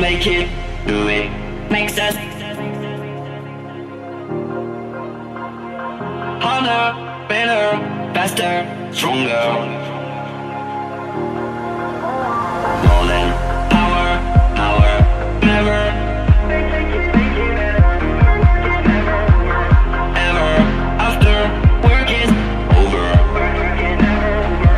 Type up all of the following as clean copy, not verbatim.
make it, do it, makes us harder, better, faster, stronger. More than power, power, never, ever, after work is over.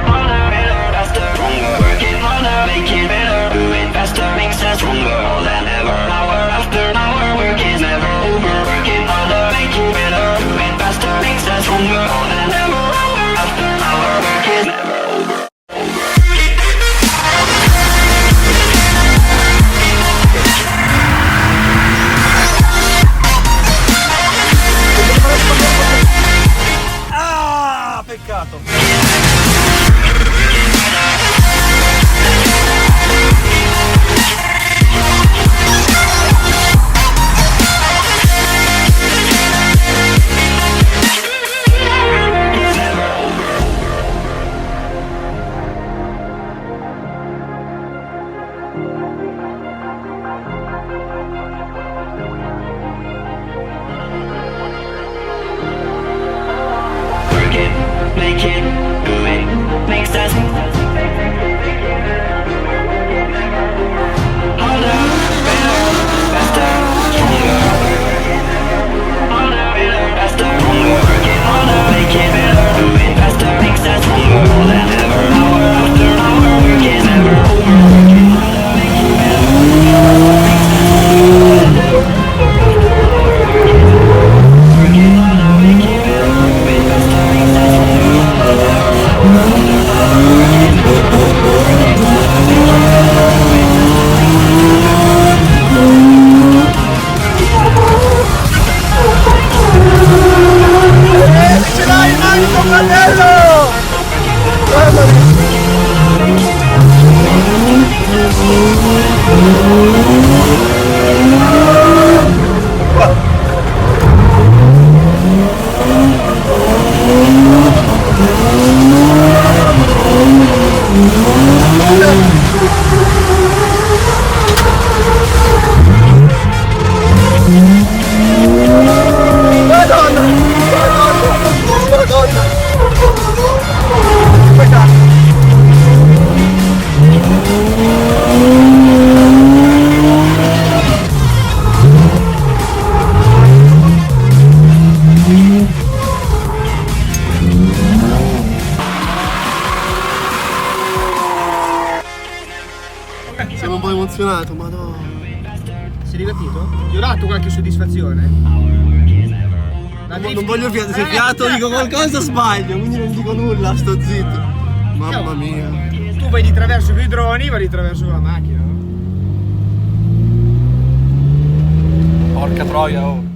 Harder, better, faster, stronger. Working harder, make it better, do it faster, makes us stronger. More than ever, hour after hour, work is never over. Working harder, make it better, do it faster, makes us stronger. More than ever, hour after hour, work is never over. Ah, peccato. Make it, do it, makes us harder, better, faster, stronger. Harder, better, faster, stronger. Working harder, make it better, do it faster, makes us stronger. More than ever, hour after hour, work is never over. Working harder, make it better, do it faster, makes us stronger. Working harder, make it better, do it faster, makes us stronger. Ce l'hai in mano, fratello! Madonna! Sono un po' emozionato, madonna. Sei divertito? Ti ho dato qualche soddisfazione? Non voglio fiato, se fiato dico qualcosa sbaglio, quindi non dico nulla, sto zitto. Mamma mia. Tu vai di traverso con i droni, vai di traverso con la macchina, no? Porca troia, oh.